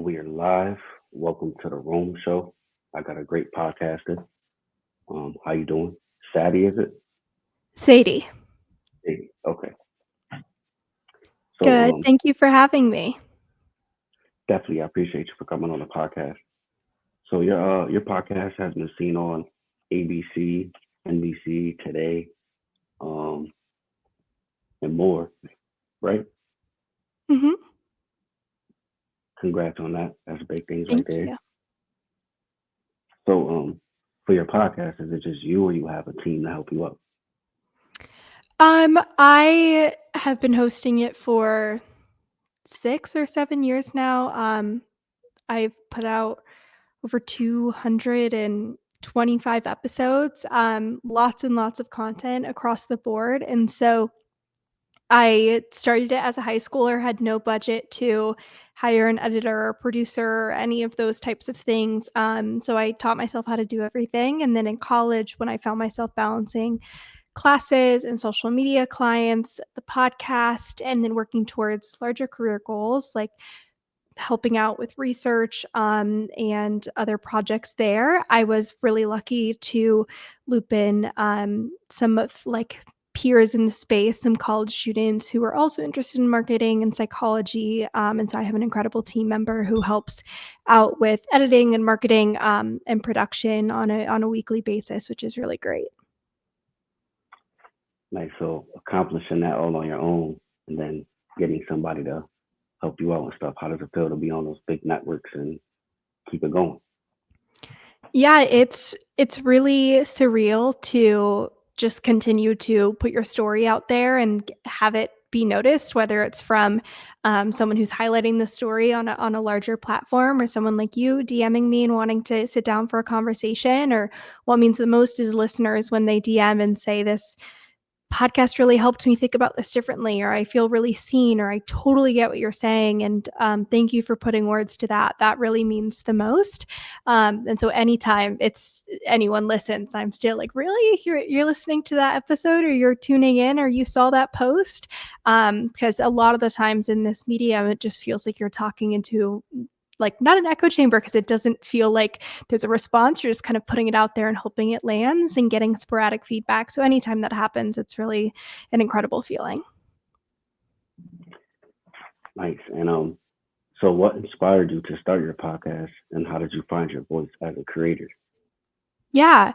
We are live. Welcome to the Rome Show. I got a great podcaster. How you doing? Sadie, is it? Sadie. Sadie. Okay. So Good. Thank you for having me. definitely I appreciate you for coming on the podcast. So your podcast has been seen on ABC, NBC, Today, um, and more, right? hmm Congrats on that. That's big things right Thank there. you. So for your podcast, is it just you or you have a team to help you out? I have been hosting it for 6 or 7 years now. I've put out over 225 episodes, lots and lots of content across the board, and so I started it as a high schooler, had no budget to hire an editor or producer or any of those types of things. So I taught myself how to do everything. And then in college, when I found myself balancing classes and social media clients, the podcast, and then working towards larger career goals like helping out with research and other projects there. I was really lucky to loop in some of like peers in the space, some college students who are also interested in marketing and psychology. And so I have an incredible team member who helps out with editing and marketing and production on a weekly basis, which is really great. Like so accomplishing that all on your own and then getting somebody to help you out and stuff. How does it feel to be on those big networks and keep it going? Yeah, it's really surreal to just continue to put your story out there and have it be noticed, whether it's from someone who's highlighting the story on a larger platform or someone like you DMing me and wanting to sit down for a conversation. Or what means the most is listeners when they DM and say this podcast really helped me think about this differently, or I feel really seen, or I totally get what you're saying. And thank you for putting words to that. That really means the most. And so anytime it's anyone listens, I'm still like, really? You're listening to that episode, or you're tuning in, or you saw that post? Because a lot of the times in this medium, it just feels like you're talking into like not an echo chamber because it doesn't feel like there's a response. You're just kind of putting it out there and hoping it lands and getting sporadic feedback. So anytime that happens, it's really an incredible feeling. Nice. And so what inspired you to start your podcast and how did you find your voice as a creator? Yeah.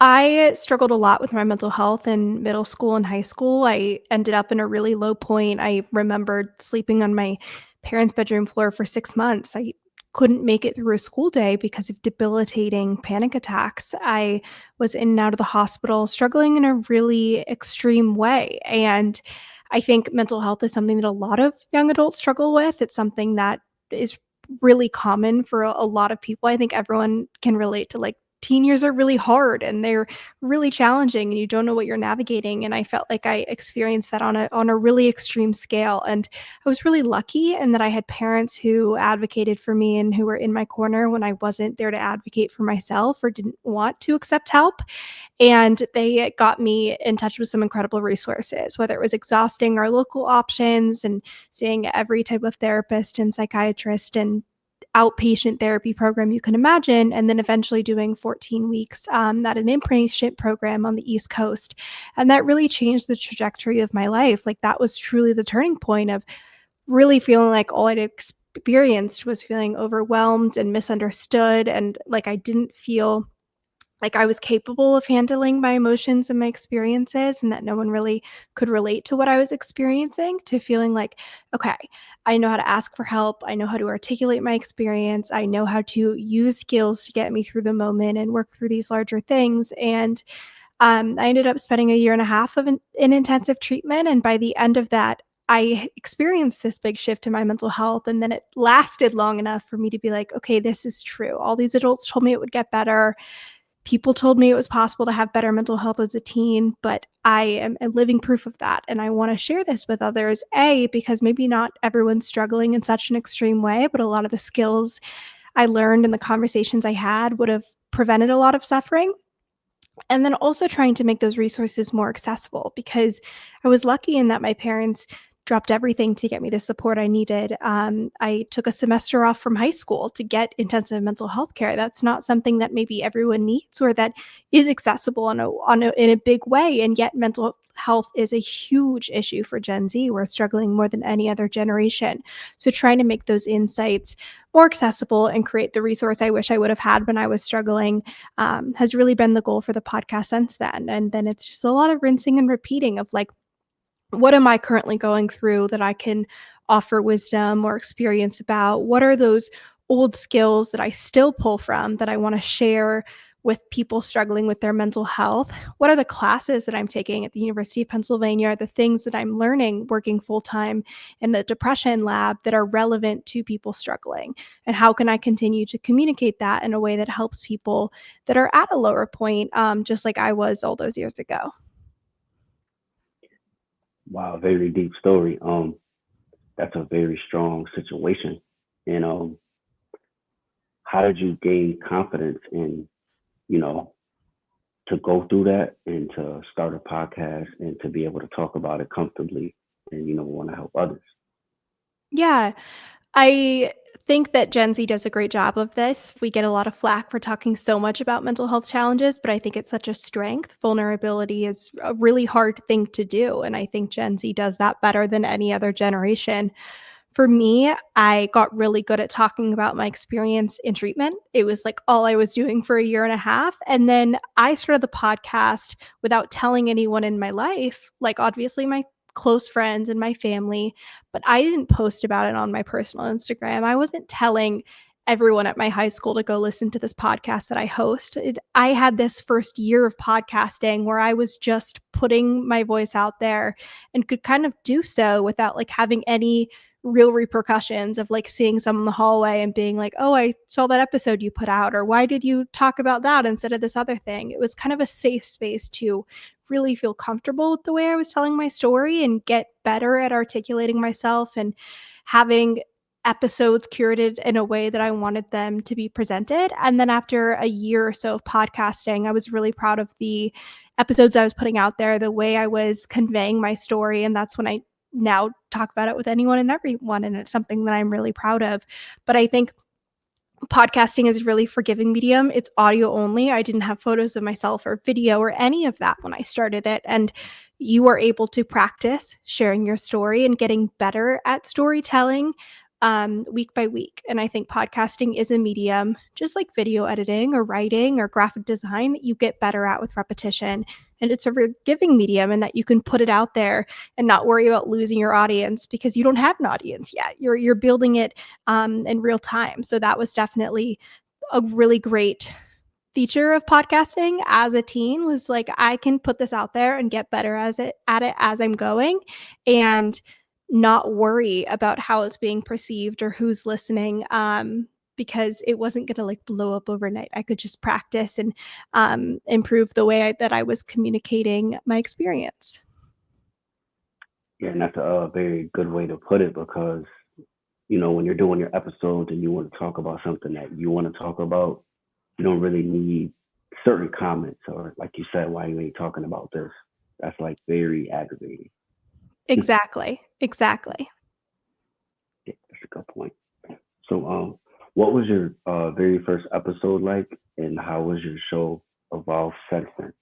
I struggled a lot with my mental health in middle school and high school. I ended up in a really low point. I remembered sleeping on my parents' bedroom floor for 6 months. I couldn't make it through a school day because of debilitating panic attacks. I was in and out of the hospital, struggling in a really extreme way. And I think mental health is something that a lot of young adults struggle with. It's something that is really common for a lot of people. I think everyone can relate to like teen years are really hard and they're really challenging and you don't know what you're navigating, and I felt like I experienced that on a really extreme scale. And I was really lucky in that I had parents who advocated for me and who were in my corner when I wasn't there to advocate for myself or didn't want to accept help. And they got me in touch with some incredible resources, whether it was exhausting our local options and seeing every type of therapist and psychiatrist and outpatient therapy program you can imagine, and then eventually doing 14 weeks at an inpatient program on the East Coast. And that really changed the trajectory of my life. Like that was truly the turning point of really feeling like all I'd experienced was feeling overwhelmed and misunderstood, and like I didn't feel like I was capable of handling my emotions and my experiences, and that no one really could relate to what I was experiencing, to feeling like, okay, I know how to ask for help. I know how to articulate my experience. I know how to use skills to get me through the moment and work through these larger things. And I ended up spending a year and a half in intensive treatment. And by the end of that, I experienced this big shift in my mental health. And then it lasted long enough for me to be like, okay, this is true. All these adults told me it would get better. People told me it was possible to have better mental health as a teen, but I am a living proof of that. And I want to share this with others, A, because maybe not everyone's struggling in such an extreme way, but a lot of the skills I learned and the conversations I had would have prevented a lot of suffering. And then also trying to make those resources more accessible, because I was lucky in that my parents dropped everything to get me the support I needed. I took a semester off from high school to get intensive mental health care. That's not something that maybe everyone needs or that is accessible in a big way. And yet mental health is a huge issue for Gen Z. We're struggling more than any other generation. So trying to make those insights more accessible and create the resource I wish I would have had when I was struggling has really been the goal for the podcast since then. And then it's just a lot of rinsing and repeating of like, what am I currently going through that I can offer wisdom or experience about? What are those old skills that I still pull from that I want to share with people struggling with their mental health? What are the classes that I'm taking at the University of Pennsylvania? The things that I'm learning working full time in the depression lab that are relevant to people struggling? And how can I continue to communicate that in a way that helps people that are at a lower point, just like I was all those years ago? Wow, very deep story. That's a very strong situation. And how did you gain confidence in, you know, to go through that and to start a podcast and to be able to talk about it comfortably and, want to help others? Yeah, I think that Gen Z does a great job of this. We get a lot of flack for talking so much about mental health challenges, but I think it's such a strength. Vulnerability is a really hard thing to do, and I think Gen Z does that better than any other generation. For me, I got really good at talking about my experience in treatment. It was like all I was doing for a year and a half. And then I started the podcast without telling anyone in my life, like obviously my close friends and my family, but I didn't post about it on my personal Instagram. I wasn't telling everyone at my high school to go listen to this podcast that I hosted. I had this first year of podcasting where I was just putting my voice out there and could kind of do so without like having any real repercussions of like seeing someone in the hallway and being like, oh, I saw that episode you put out, or why did you talk about that instead of this other thing? It was kind of a safe space to really feel comfortable with the way I was telling my story and get better at articulating myself and having episodes curated in a way that I wanted them to be presented. And then after a year or so of podcasting, I was really proud of the episodes I was putting out there, the way I was conveying my story. And that's when I now talk about it with anyone and everyone. And it's something that I'm really proud of. But I think podcasting is a really forgiving medium. It's audio only. I didn't have photos of myself or video or any of that when I started it. And you are able to practice sharing your story and getting better at storytelling week by week. And I think podcasting is a medium, just like video editing or writing or graphic design, that you get better at with repetition. And it's a forgiving medium in that you can put it out there and not worry about losing your audience because you don't have an audience yet. You're building it in real time. So that was definitely a really great feature of podcasting as a teen, was like I can put this out there and get better at it as I'm going and not worry about how it's being perceived or who's listening, because it wasn't going to like blow up overnight. I could just practice and improve the way that I was communicating my experience. Yeah, and that's a very good way to put it because, when you're doing your episodes and you want to talk about something that you want to talk about, you don't really need certain comments or, like you said, why you ain't talking about this. That's like very aggravating. Exactly. Exactly. Yeah, that's a good point. So, what was your very first episode like, and how was your show evolved since then?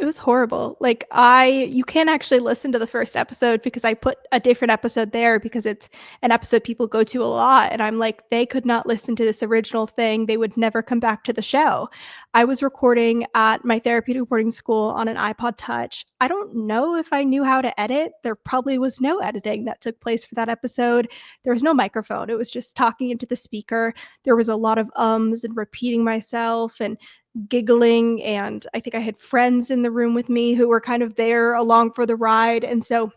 It was horrible. Like you can't actually listen to the first episode because I put a different episode there because it's an episode people go to a lot. And I'm like, they could not listen to this original thing. They would never come back to the show. I was recording at my therapeutic boarding school on an iPod Touch. I don't know if I knew how to edit. There probably was no editing that took place for that episode. There was no microphone. It was just talking into the speaker. There was a lot of ums and repeating myself and giggling, and I think I had friends in the room with me who were kind of there along for the ride, and so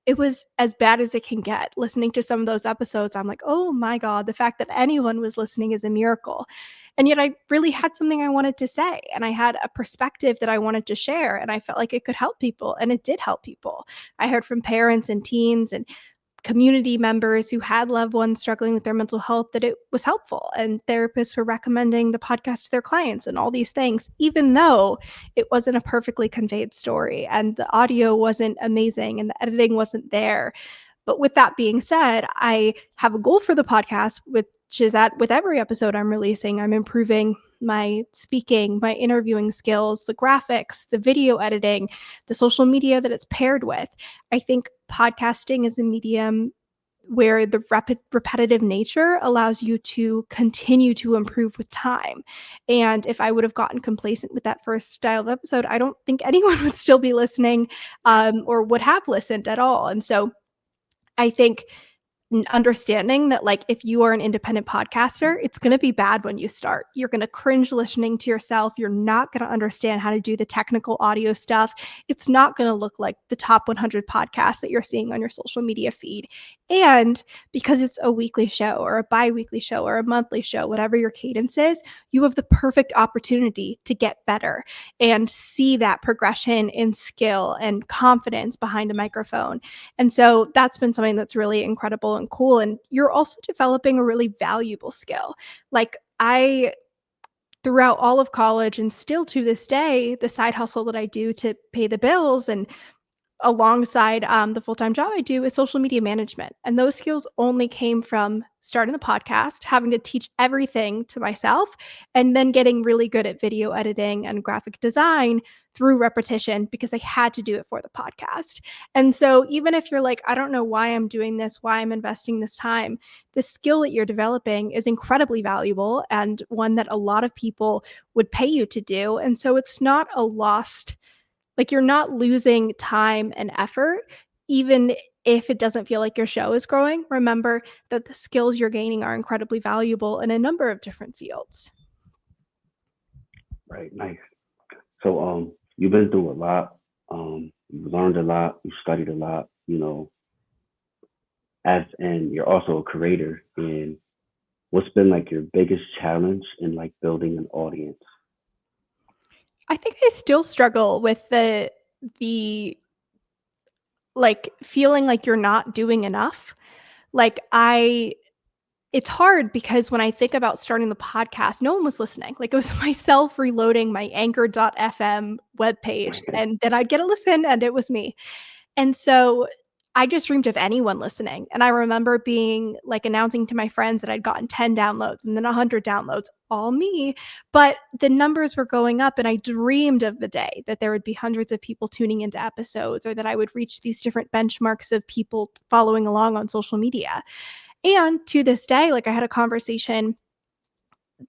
it was as bad as it can get. Listening to some of those episodes, I'm like, "Oh my god, the fact that anyone was listening is a miracle." And yet I really had something I wanted to say, and I had a perspective that I wanted to share, and I felt like it could help people, and it did help people. I heard from parents and teens and community members who had loved ones struggling with their mental health that it was helpful, and therapists were recommending the podcast to their clients and all these things, even though it wasn't a perfectly conveyed story and the audio wasn't amazing and the editing wasn't there. But with that being said, I have a goal for the podcast, which is that with every episode I'm releasing, I'm improving my speaking, my interviewing skills, the graphics, the video editing, the social media that it's paired with. I think podcasting is a medium where the repetitive nature allows you to continue to improve with time. And if I would have gotten complacent with that first style of episode, I don't think anyone would still be listening or would have listened at all. And so I think understanding that, like, if you are an independent podcaster, it's going to be bad when you start. You're going to cringe listening to yourself. You're not going to understand how to do the technical audio stuff. It's not going to look like the top 100 podcasts that you're seeing on your social media feed. And because it's a weekly show or a bi-weekly show or a monthly show, whatever your cadence is, you have the perfect opportunity to get better and see that progression in skill and confidence behind a microphone. And so that's been something that's really incredible and cool. And you're also developing a really valuable skill. Like, throughout all of college and still to this day, the side hustle that I do to pay the bills and alongside the full-time job I do is social media management. And those skills only came from starting the podcast, having to teach everything to myself, and then getting really good at video editing and graphic design through repetition because I had to do it for the podcast. And so even if you're like, I don't know why I'm doing this, why I'm investing this time, the skill that you're developing is incredibly valuable and one that a lot of people would pay you to do. And so it's not a lost, like, you're not losing time and effort, even if it doesn't feel like your show is growing. Remember that the skills you're gaining are incredibly valuable in a number of different fields. Right, nice. So you've been through a lot. You've learned a lot. You studied a lot. And you're also a creator. And what's been like your biggest challenge in like building an audience? I think I still struggle with the like feeling like you're not doing enough. Like, it's hard because when I think about starting the podcast, no one was listening. Like, it was myself reloading my anchor.fm webpage, and then I'd get a listen and it was me. And so I just dreamed of anyone listening. And I remember being like announcing to my friends that I'd gotten 10 downloads and then 100 downloads, all me. But the numbers were going up, and I dreamed of the day that there would be hundreds of people tuning into episodes, or that I would reach these different benchmarks of people following along on social media. And to this day, like, I had a conversation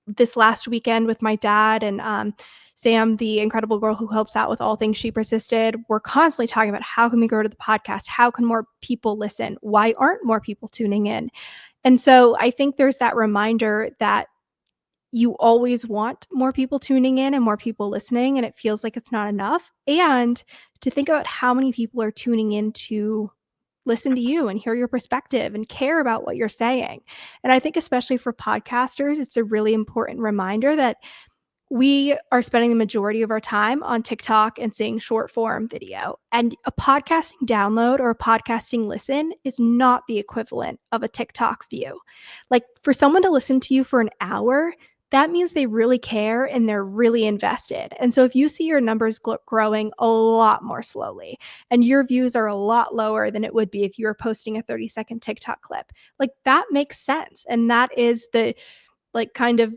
this last weekend with my dad and Sam, the incredible girl who helps out with all things She Persisted. We're constantly talking about how can we grow to the podcast? How can more people listen? Why aren't more people tuning in? And so I think there's that reminder that you always want more people tuning in and more people listening, and it feels like it's not enough. And to think about how many people are tuning in to listen to you and hear your perspective and care about what you're saying. And I think especially for podcasters, it's a really important reminder that we are spending the majority of our time on TikTok and seeing short form video. And a podcasting download or a podcasting listen is not the equivalent of a TikTok view. Like, for someone to listen to you for an hour, that means they really care and they're really invested. And so if you see your numbers growing a lot more slowly and your views are a lot lower than it would be if you were posting a 30-second TikTok clip, like, that makes sense. And that is the, like, kind of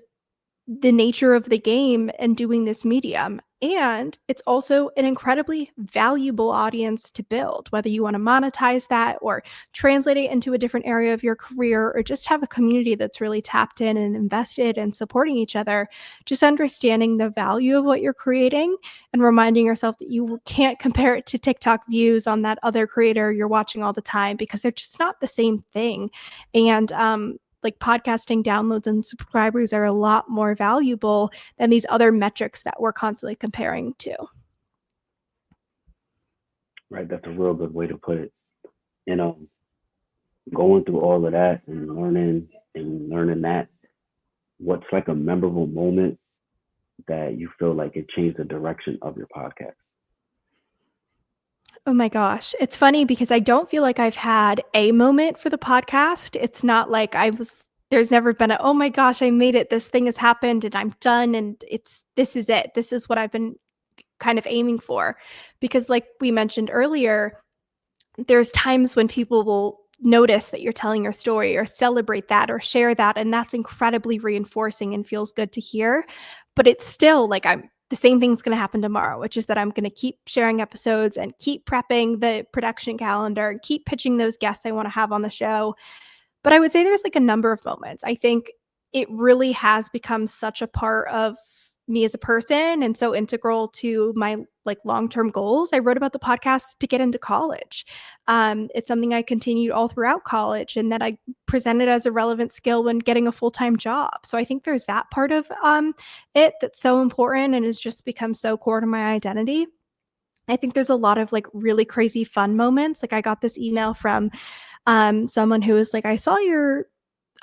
the nature of the game and doing this medium. And it's also an incredibly valuable audience to build, whether you want to monetize that or translate it into a different area of your career, or just have a community that's really tapped in and invested and supporting each other. Just understanding the value of what you're creating and reminding yourself that you can't compare it to TikTok views on that other creator you're watching all the time, because they're just not the same thing. And like, podcasting downloads and subscribers are a lot more valuable than these other metrics that we're constantly comparing to. Right, that's a real good way to put it. Going through all of that and learning that, what's like a memorable moment that you feel like it changed the direction of your podcast? Oh my gosh. It's funny because I don't feel like I've had a moment for the podcast. It's not like there's never been a, oh my gosh, I made it. This thing has happened and I'm done. And this is it. This is what I've been kind of aiming for. Because, like we mentioned earlier, there's times when people will notice that you're telling your story or celebrate that or share that, and that's incredibly reinforcing and feels good to hear. But it's still like the same thing's going to happen tomorrow, which is that I'm going to keep sharing episodes and keep prepping the production calendar and keep pitching those guests I want to have on the show. But I would say there's like a number of moments. I think it really has become such a part of me as a person and so integral to my like long-term goals. I wrote about the podcast to get into college. It's something I continued all throughout college and that I presented as a relevant skill when getting a full-time job. So I think there's that part of it that's so important and has just become so core to my identity. I think there's a lot of like really crazy fun moments. Like I got this email from someone who was like, I saw your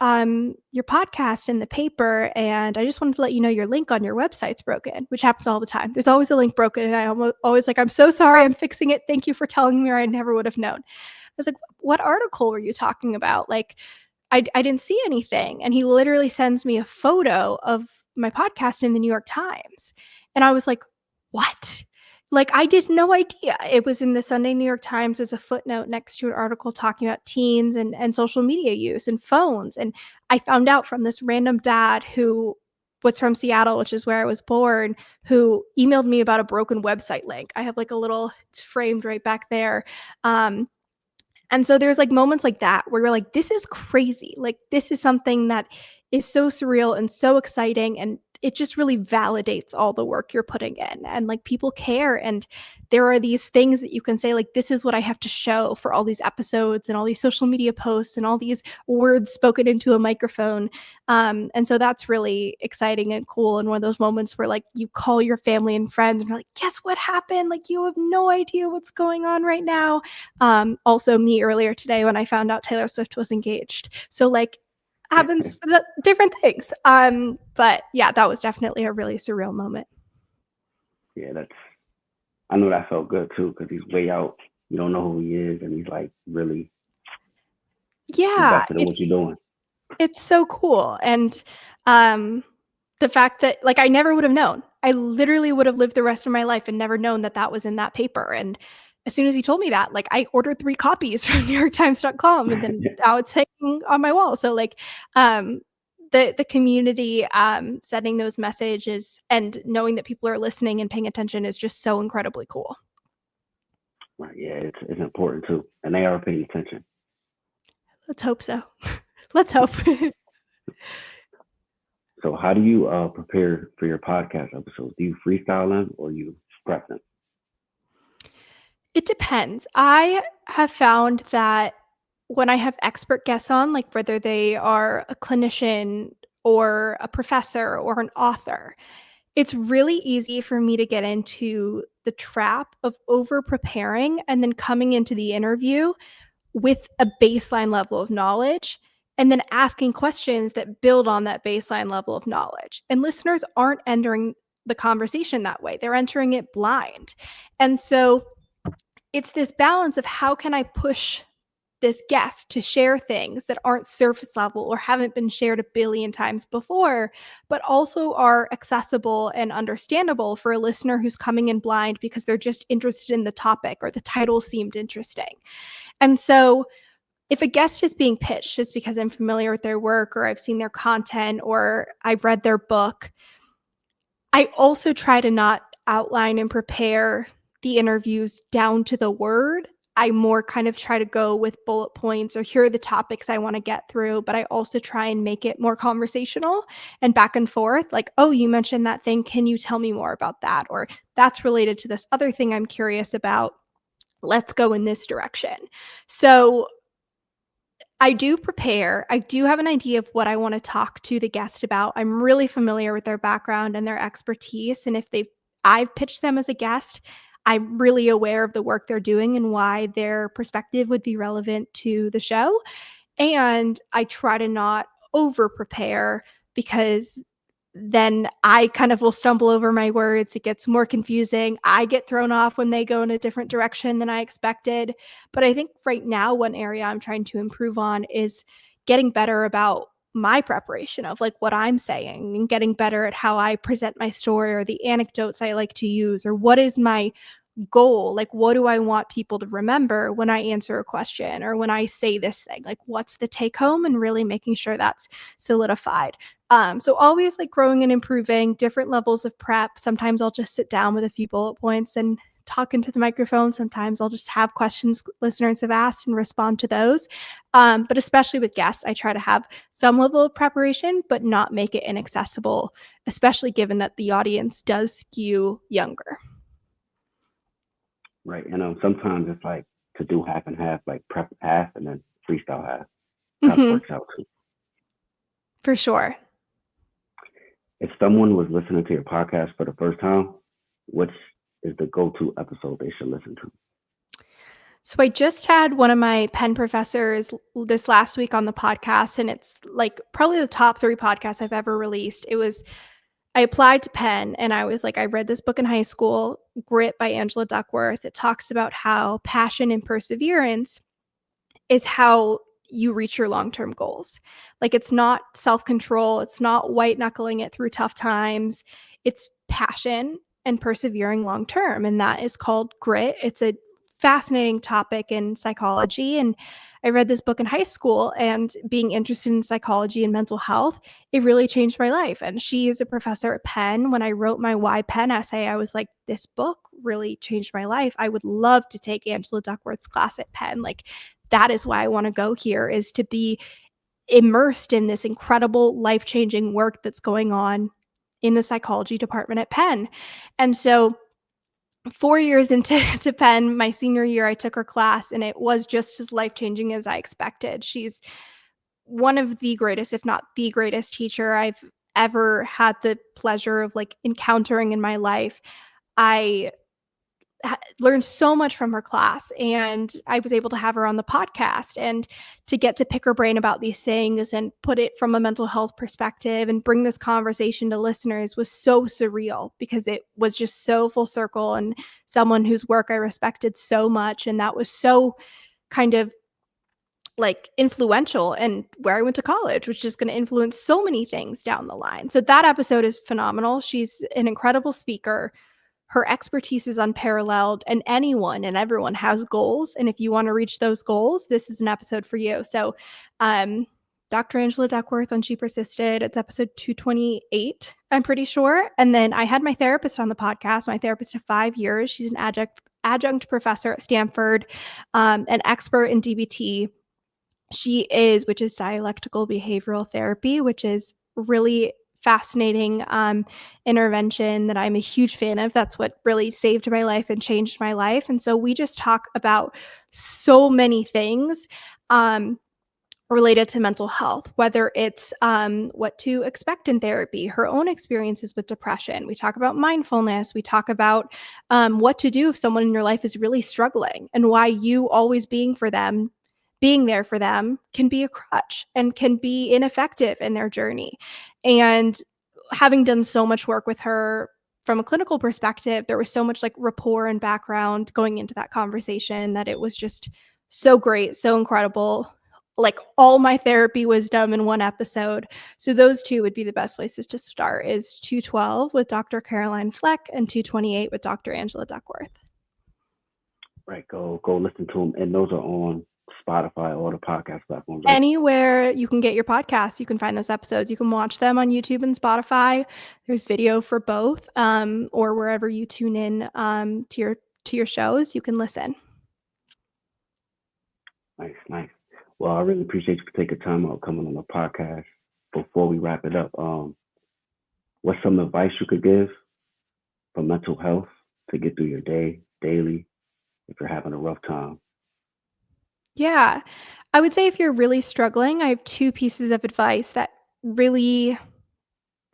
podcast in the paper, and I just wanted to let you know your link on your website's broken, which happens all the time. There's always a link broken, and I always like, I'm so sorry, I'm fixing it. Thank you for telling me, or I never would have known. I was like, what article were you talking about? Like, I didn't see anything. And he literally sends me a photo of my podcast in the New York Times. And I was like, what? Like, I did no idea. It was in the Sunday New York Times as a footnote next to an article talking about teens and social media use and phones. And I found out from this random dad who was from Seattle, which is where I was born, who emailed me about a broken website link. I have like a little, it's framed right back there. And so there's like moments like that where you're like, this is crazy. Like, this is something that is so surreal and so exciting. And it just really validates all the work you're putting in. And like people care. And there are these things that you can say, like, this is what I have to show for all these episodes and all these social media posts and all these words spoken into a microphone. And so that's really exciting and cool. And one of those moments where like you call your family and friends and you're like, guess what happened? Like, you have no idea what's going on right now. Also me earlier today when I found out Taylor Swift was engaged. So like happens for the different things. But yeah, that was definitely a really surreal moment. Yeah, I know that felt good too because he's way out. You don't know who he is, and he's like really Yeah, invested in what you're doing. it's so cool. And the fact that like I never would have known. I literally would have lived the rest of my life and never known that that was in that paper. And as soon as he told me that, like I ordered 3 copies from NewYorkTimes.com and then now it's hanging on my wall. So like the community sending those messages and knowing that people are listening and paying attention is just so incredibly cool. Right, yeah, it's important too, and they are paying attention. Let's hope so. Let's hope. So, how do you prepare for your podcast episodes? Do you freestyle them or you prep them? It depends. I have found that when I have expert guests on, like whether they are a clinician or a professor or an author, it's really easy for me to get into the trap of over preparing and then coming into the interview with a baseline level of knowledge and then asking questions that build on that baseline level of knowledge. And listeners aren't entering the conversation that way, they're entering it blind. And so it's this balance of how can I push this guest to share things that aren't surface level or haven't been shared a billion times before, but also are accessible and understandable for a listener who's coming in blind because they're just interested in the topic or the title seemed interesting. And so if a guest is being pitched just because I'm familiar with their work or I've seen their content or I've read their book, I also try to not outline and prepare the interviews down to the word. I more kind of try to go with bullet points or here are the topics I want to get through, but I also try and make it more conversational and back and forth. Like, oh, you mentioned that thing. Can you tell me more about that? Or that's related to this other thing I'm curious about. Let's go in this direction. So I do prepare. I do have an idea of what I want to talk to the guest about. I'm really familiar with their background and their expertise. And if I've pitched them as a guest, I'm really aware of the work they're doing and why their perspective would be relevant to the show. And I try to not over prepare because then I kind of will stumble over my words. It gets more confusing. I get thrown off when they go in a different direction than I expected. But I think right now, one area I'm trying to improve on is getting better about my preparation of like what I'm saying and getting better at how I present my story or the anecdotes I like to use or what is my goal. Like, what do I want people to remember when I answer a question or when I say this thing? Like, what's the take home, and really making sure that's solidified. So always like growing and improving, different levels of prep. Sometimes I'll just sit down with a few bullet points and talk into the microphone. Sometimes I'll just have questions listeners have asked and respond to those. But especially with guests, I try to have some level of preparation, but not make it inaccessible, especially given that the audience does skew younger. Right. And sometimes it's like to do half and half, like prep half and then freestyle half. That Hmm. works out too. For sure. If someone was listening to your podcast for the first time, which is the go-to episode they should listen to? So I just had one of my Penn professors this last week on the podcast, and it's like probably the top 3 podcasts I've ever released. I applied to Penn and I was like, I read this book in high school, Grit by Angela Duckworth. It talks about how passion and perseverance is how you reach your long-term goals. Like, it's not self-control, it's not white knuckling it through tough times. It's passion and persevering long term, and that is called grit. It's a fascinating topic in psychology, and I read this book in high school, and being interested in psychology and mental health, it really changed my life. And she is a professor at Penn. When I wrote my Why Penn essay, I was like, this book really changed my life. I would love to take Angela Duckworth's class at Penn. Like, that is why I want to go here, is to be immersed in this incredible life-changing work that's going on in the psychology department at Penn. And so 4 years into to Penn, my senior year, I took her class, and it was just as life-changing as I expected. She's one of the greatest, if not the greatest teacher I've ever had the pleasure of like encountering in my life. I learned so much from her class, and I was able to have her on the podcast and to get to pick her brain about these things and put it from a mental health perspective and bring this conversation to listeners was so surreal, because it was just so full circle and someone whose work I respected so much, and that was so kind of like influential and where I went to college, which is going to influence so many things down the line. So that episode is phenomenal. She's an incredible speaker. Her expertise is unparalleled, and anyone and everyone has goals. And if you want to reach those goals, this is an episode for you. So, um, Dr. Angela Duckworth on She Persisted. It's episode 228, I'm pretty sure. And then I had my therapist on the podcast, my therapist of 5 years. She's an adjunct professor at Stanford, an expert in DBT. Which is dialectical behavioral therapy, which is really fascinating intervention that I'm a huge fan of. That's what really saved my life and changed my life. And so we just talk about so many things related to mental health, whether it's what to expect in therapy, her own experiences with depression. We talk about mindfulness. We talk about what to do if someone in your life is really struggling, and why you always being there for them can be a crutch and can be ineffective in their journey. And having done so much work with her from a clinical perspective, there was so much like rapport and background going into that conversation that it was just so great, so incredible. Like, all my therapy wisdom in one episode. So those two would be the best places to start, is 212 with Dr. Caroline Fleck and 228 with Dr. Angela Duckworth. Right. Go listen to them. And those are on Spotify or the podcast platforms. Right? Anywhere you can get your podcasts, you can find those episodes. You can watch them on YouTube and Spotify. There's video for both, or wherever you tune in to your shows, you can listen. Nice. Well, I really appreciate you for taking time out coming on the podcast. Before we wrap it up, what's some advice you could give for mental health to get through your day daily if you're having a rough time? Yeah. I would say if you're really struggling, I have 2 pieces of advice that really,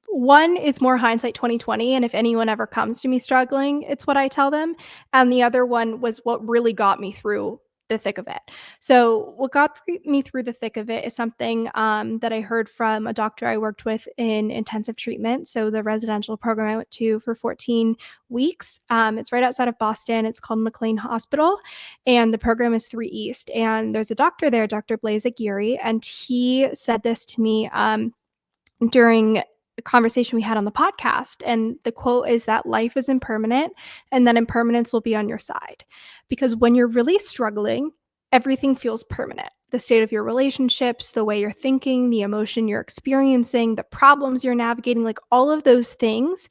one is more hindsight 2020, and if anyone ever comes to me struggling, it's what I tell them. And the other one was what really got me through the thick of it. So what got me through the thick of it is something that I heard from a doctor I worked with in intensive treatment. So the residential program I went to for 14 weeks. It's right outside of Boston. It's called McLean Hospital, and the program is 3 East. And there's a doctor there, Dr. Blaise Aguirre, and he said this to me during a conversation we had on the podcast. And the quote is that life is impermanent and that impermanence will be on your side. Because when you're really struggling, everything feels permanent. The state of your relationships, the way you're thinking, the emotion you're experiencing, the problems you're navigating, like all of those things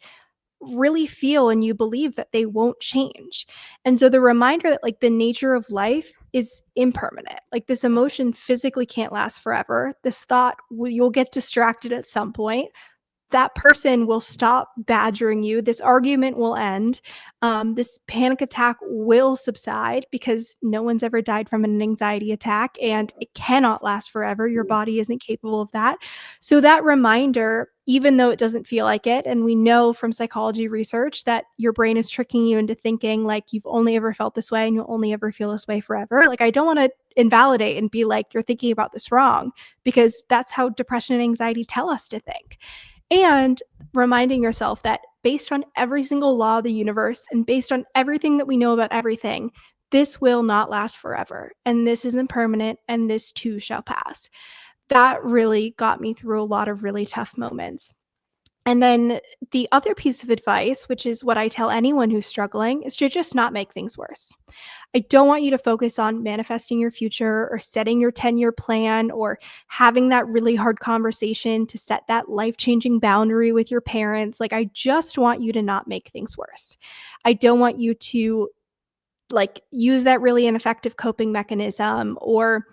really feel and you believe that they won't change. And so the reminder that like the nature of life is impermanent. Like this emotion physically can't last forever. This thought, you'll get distracted at some point. That person will stop badgering you. This argument will end. This panic attack will subside because no one's ever died from an anxiety attack and it cannot last forever. Your body isn't capable of that. So, that reminder, even though it doesn't feel like it, and we know from psychology research that your brain is tricking you into thinking like you've only ever felt this way and you'll only ever feel this way forever. Like, I don't want to invalidate and be like, you're thinking about this wrong, because that's how depression and anxiety tell us to think. And reminding yourself that based on every single law of the universe and based on everything that we know about everything, this will not last forever. And this is impermanent and this too shall pass. That really got me through a lot of really tough moments. And then the other piece of advice, which is what I tell anyone who's struggling, is to just not make things worse. I don't want you to focus on manifesting your future or setting your 10-year plan or having that really hard conversation to set that life-changing boundary with your parents. Like, I just want you to not make things worse. I don't want you to like use that really ineffective coping mechanism or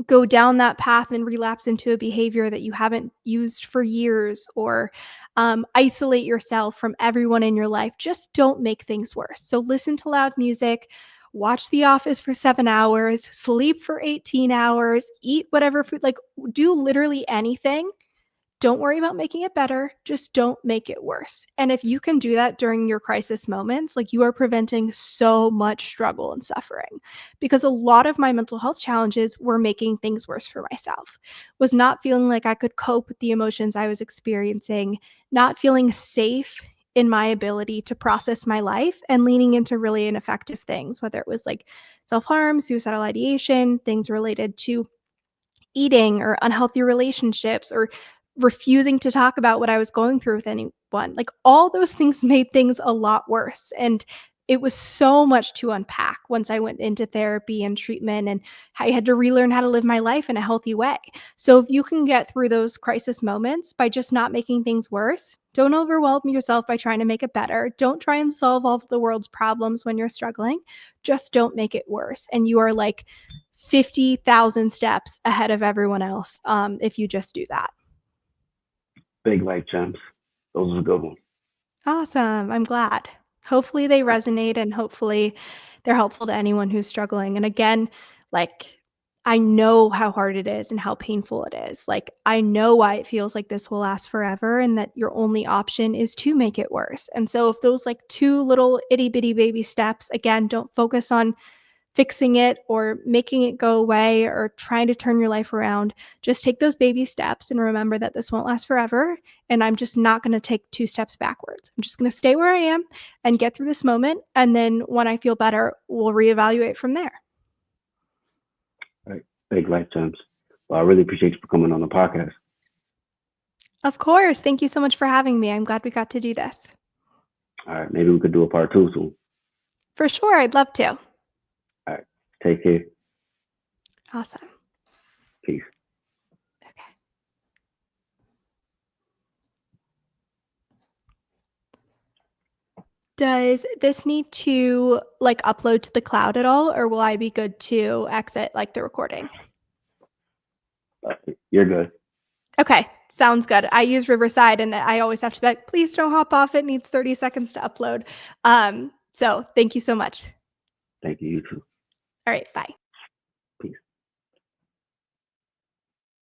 go down that path and relapse into a behavior that you haven't used for years, or isolate yourself from everyone in your life. Just don't make things worse. So listen to loud music, watch The Office for 7 hours, sleep for 18 hours, eat whatever food, like do literally anything. Don't worry about making it better. Just don't make it worse. And if you can do that during your crisis moments, like you are preventing so much struggle and suffering. Because a lot of my mental health challenges were making things worse for myself, was not feeling like I could cope with the emotions I was experiencing, not feeling safe in my ability to process my life, and leaning into really ineffective things, whether it was like self-harm, suicidal ideation, things related to eating or unhealthy relationships, or refusing to talk about what I was going through with anyone. Like all those things made things a lot worse. And it was so much to unpack once I went into therapy and treatment, and I had to relearn how to live my life in a healthy way. So if you can get through those crisis moments by just not making things worse, don't overwhelm yourself by trying to make it better. Don't try and solve all of the world's problems when you're struggling. Just don't make it worse. And you are like 50,000 steps ahead of everyone else if you just do that. Big life gems. Those are a good one. Awesome. I'm glad. Hopefully they resonate and hopefully they're helpful to anyone who's struggling. And again, like I know how hard it is and how painful it is. Like I know why it feels like this will last forever and that your only option is to make it worse. And so if those like two little itty bitty baby steps, again, don't focus on fixing it or making it go away or trying to turn your life around. Just take those baby steps and remember that this won't last forever. And I'm just not going to take 2 steps backwards. I'm just going to stay where I am and get through this moment. And then when I feel better, we'll reevaluate from there. Right. Big life gems. Well, I really appreciate you for coming on the podcast. Of course. Thank you so much for having me. I'm glad we got to do this. All right. Maybe we could do a part 2 soon. For sure. I'd love to. All right. Take care. Awesome. Peace. Okay. Does this need to like upload to the cloud at all, or will I be good to exit like the recording? You're good. Okay, sounds good. I use Riverside and I always have to be like, please don't hop off. It needs 30 seconds to upload. So thank you so much. Thank you. You too. All right, bye.